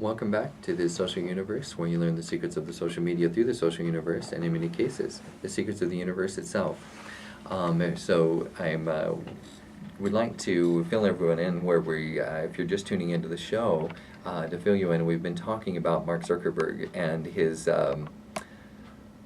Welcome back to the social universe, where you learn the secrets of the social media through the social universe, and in many cases, the secrets of the universe itself. So I'm would like to fill everyone in where if you're just tuning into the show, to fill you in, we've been talking about Mark Zuckerberg and his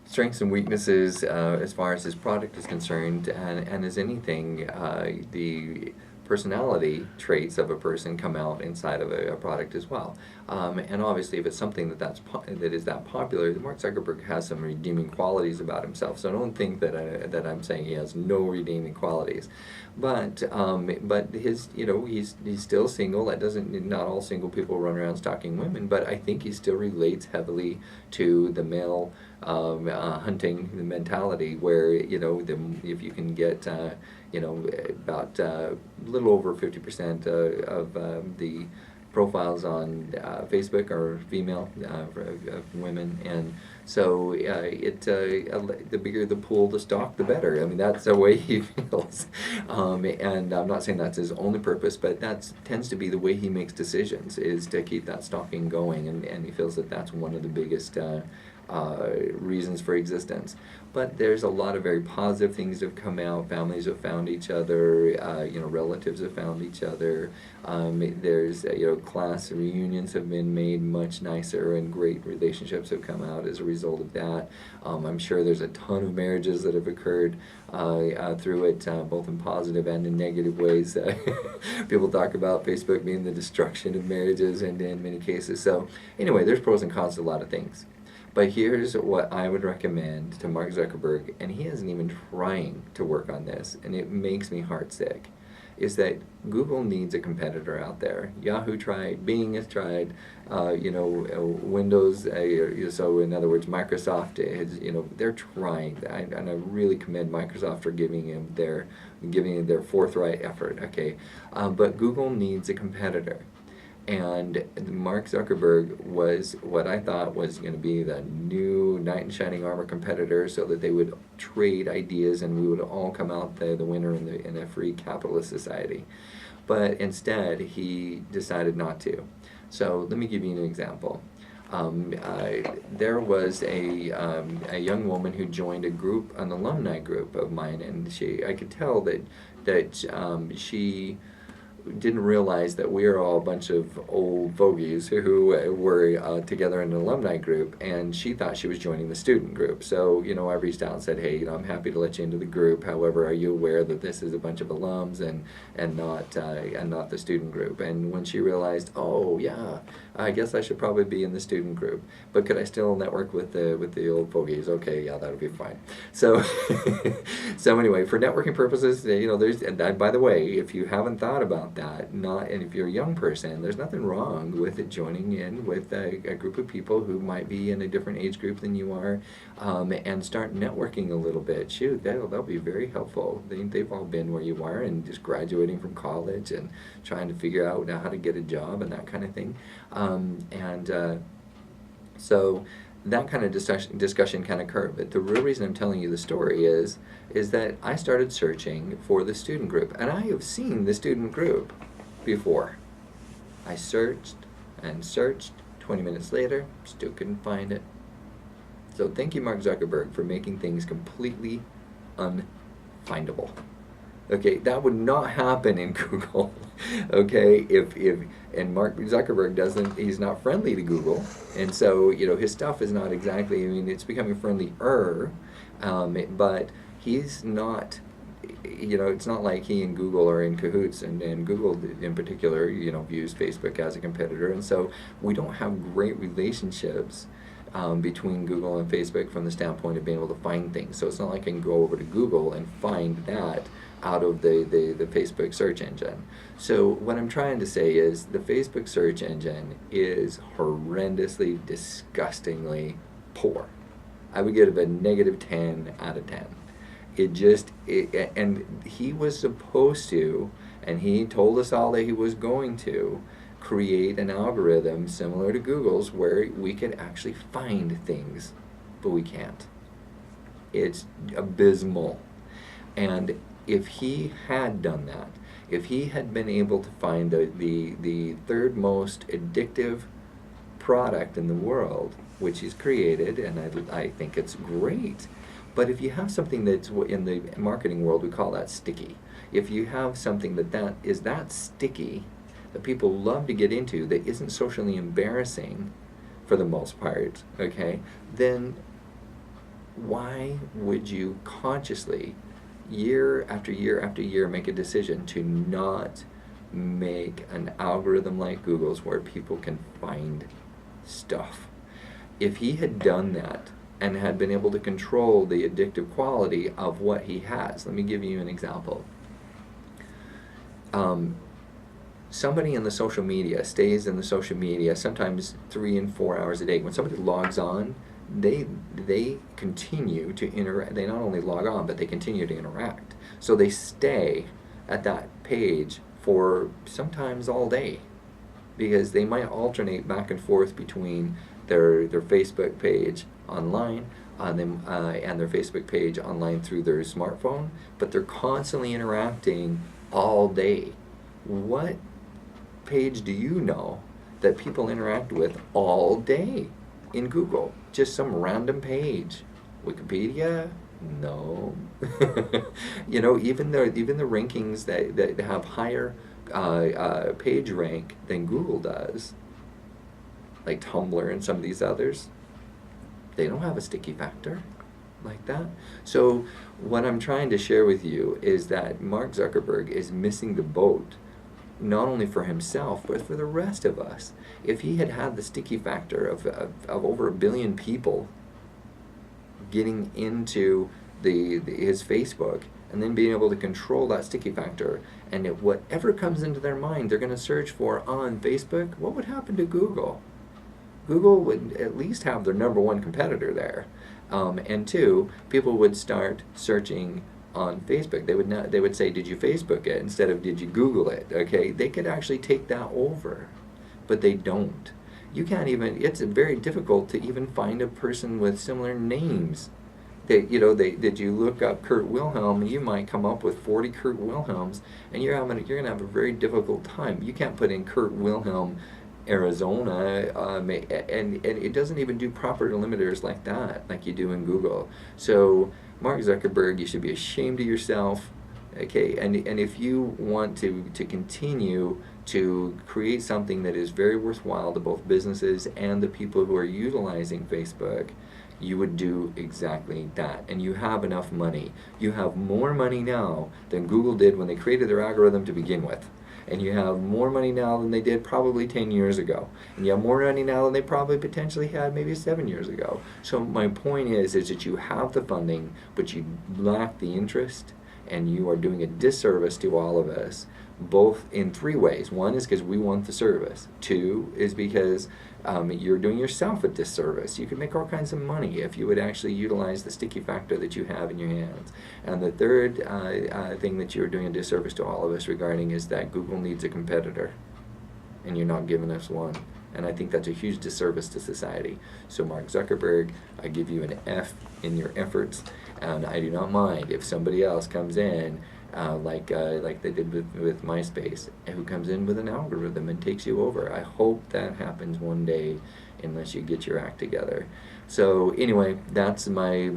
strengths and weaknesses as far as his product is concerned, and as anything, the personality traits of a person come out inside of a product as well. And obviously, if it's something that is that popular, Mark Zuckerberg has some redeeming qualities about himself. So don't think that I'm saying he has no redeeming qualities, but his he's still single. That doesn't Not all single people run around stalking women, but I think he still relates heavily to the male hunting mentality, where if you can get about a little over 50% of the profiles on Facebook are female, of women, and so the bigger the pool to stalk, the better. I mean, that's the way he feels, and I'm not saying that's his only purpose, but that tends to be the way he makes decisions, is to keep that stalking going, and he feels that that's one of the biggest reasons for existence. But there's a lot of very positive things that have come out. Families have found each other, relatives have found each other. There's class reunions have been made much nicer, and great relationships have come out as a result of that. I'm sure there's a ton of marriages that have occurred through it, both in positive and in negative ways. People talk about Facebook being the destruction of marriages, and in many cases. So anyway, there's pros and cons to a lot of things. But here's what I would recommend to Mark Zuckerberg, and he isn't even trying to work on this, and it makes me heartsick, is that Google needs a competitor out there. Yahoo tried, Bing has tried, Windows, so in other words, Microsoft is, they're trying, and I really commend Microsoft for giving them their forthright effort, okay? But Google needs a competitor. And Mark Zuckerberg was what I thought was going to be the new knight in shining armor competitor, so that they would trade ideas and we would all come out the winner in a free capitalist society. But instead, he decided not to. So let me give you an example. There was a young woman who joined an alumni group of mine, and I could tell that she didn't realize that we are all a bunch of old fogies who were together in an alumni group, and she thought she was joining the student group. So, I reached out and said, hey, I'm happy to let you into the group. However, are you aware that this is a bunch of alums and not the student group? And when she realized, oh yeah, I guess I should probably be in the student group, but could I still network with the old fogies? Okay, yeah, that would be fine. So, so anyway, for networking purposes, and by the way, if you haven't thought about that, and if you're a young person, there's nothing wrong with joining in with a group of people who might be in a different age group than you are, and start networking a little bit. Shoot, that'll be very helpful. They've all been where you are, and just graduating from college and trying to figure out how to get a job and that kind of thing. So that kind of discussion can occur. But the real reason I'm telling you the story is that I started searching for the student group, and I have seen the student group before. I searched and searched. 20 minutes later, still couldn't find it. So thank you, Mark Zuckerberg, for making things completely unfindable. Okay, that would not happen in Google. Okay, and Mark Zuckerberg he's not friendly to Google, and so his stuff is not exactly. I mean, it's becoming friendlier, but he's not. It's not like he and Google are in cahoots, and Google in particular, views Facebook as a competitor, and so we don't have great relationships between Google and Facebook from the standpoint of being able to find things. So it's not like I can go over to Google and find that out of the Facebook search engine. So what I'm trying to say is the Facebook search engine is horrendously, disgustingly poor. I would give it a negative 10 out of 10. And he was supposed to, and he told us all that he was going to, create an algorithm similar to Google's where we could actually find things, but we can't. It's abysmal. And if he had done that, if he had been able to find the third most addictive product in the world, which he's created, and I think it's great. But if you have something that's in the marketing world, we call that sticky. If you have something that is that sticky, that people love to get into, that isn't socially embarrassing for the most part, okay, then why would you consciously, year after year after year, make a decision to not make an algorithm like Google's where people can find stuff? If he had done that and had been able to control the addictive quality of what he has, let me give you an example. Somebody in the social media stays in the social media sometimes 3 and 4 hours a day. When somebody logs on, they continue to interact. They not only log on, but they continue to interact. So they stay at that page for sometimes all day, because they might alternate back and forth between their Facebook page online and their Facebook page online through their smartphone, but they're constantly interacting all day. What page do you know that people interact with all day in Google? Just some random page. Wikipedia? No. You know, even the rankings that have higher page rank than Google does, like Tumblr and some of these others, they don't have a sticky factor like that. So what I'm trying to share with you is that Mark Zuckerberg is missing the boat, not only for himself, but for the rest of us. If he had had the sticky factor of over 1 billion people getting into his Facebook, and then being able to control that sticky factor, and if whatever comes into their mind they're going to search for on Facebook, what would happen to Google? Google would at least have their #1 competitor there. And 2, people would start searching on Facebook. They would say, did you Facebook it, instead of did you Google it? Okay, they could actually take that over, but they don't. You can't even, it's very difficult to even find a person with similar names. Did you look up Kurt Wilhelm, you might come up with 40 Kurt Wilhelms, and you're going to have a very difficult time. You can't put in Kurt Wilhelm, Arizona, and it doesn't even do proper delimiters like that, like you do in Google. So Mark Zuckerberg, you should be ashamed of yourself, okay? And if you want to continue to create something that is very worthwhile to both businesses and the people who are utilizing Facebook, you would do exactly that. And you have enough money. You have more money now than Google did when they created their algorithm to begin with. And you have more money now than they did probably 10 years ago. And you have more money now than they probably potentially had maybe 7 years ago. So my point is that you have the funding, but you lack the interest, and you are doing a disservice to all of us, both in 3 ways. 1 is because we want the service. 2 is because you're doing yourself a disservice. You could make all kinds of money if you would actually utilize the sticky factor that you have in your hands. And the third thing that you're doing a disservice to all of us regarding is that Google needs a competitor, and you're not giving us one. And I think that's a huge disservice to society. So Mark Zuckerberg, I give you an F in your efforts, and I do not mind if somebody else comes in like they did with MySpace, who comes in with an algorithm and takes you over. I hope that happens one day, unless you get your act together. So anyway, that's my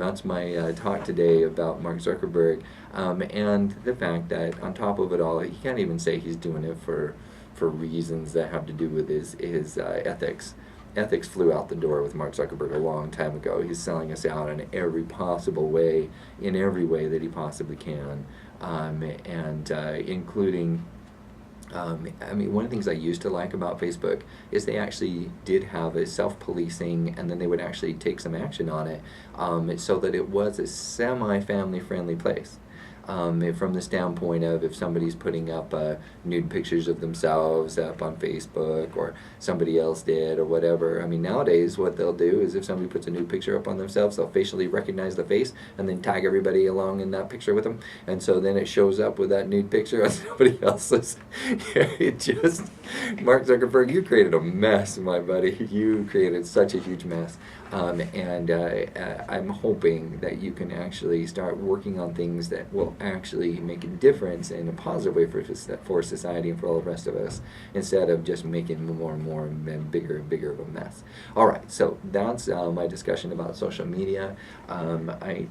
talk today about Mark Zuckerberg, and the fact that on top of it all, he can't even say he's doing it for reasons that have to do with his ethics. Ethics flew out the door with Mark Zuckerberg a long time ago. He's selling us out in every possible way, in every way that he possibly can, and including, one of the things I used to like about Facebook is they actually did have a self-policing, and then they would actually take some action on it, so that it was a semi-family friendly place. From the standpoint of if somebody's putting up nude pictures of themselves up on Facebook, or somebody else did, or whatever. I mean, nowadays what they'll do is if somebody puts a nude picture up on themselves, they'll facially recognize the face and then tag everybody along in that picture with them. And so then it shows up with that nude picture on somebody else's. It just, Mark Zuckerberg, you created a mess, my buddy. You created such a huge mess. I'm hoping that you can actually start working on things that will actually make a difference in a positive way for society and for all the rest of us, instead of just making more and more and bigger and bigger of a mess. All right, so that's my discussion about social media. I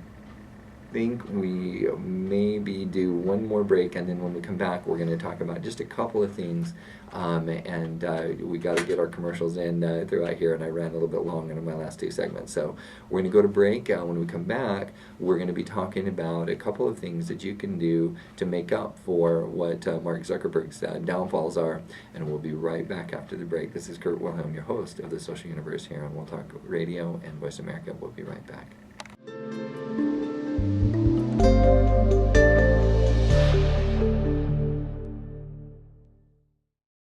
think we maybe do one more break, and then when we come back, we're going to talk about just a couple of things. We got to get our commercials in throughout here, and I ran a little bit long in my last two segments. So we're going to go to break. When we come back, we're going to be talking about a couple of things that you can do to make up for what Mark Zuckerberg's downfalls are, and we'll be right back after the break. This is Kurt Wilhelm, your host of the Social Universe here on We'll Talk Radio and Voice America. We'll be right back.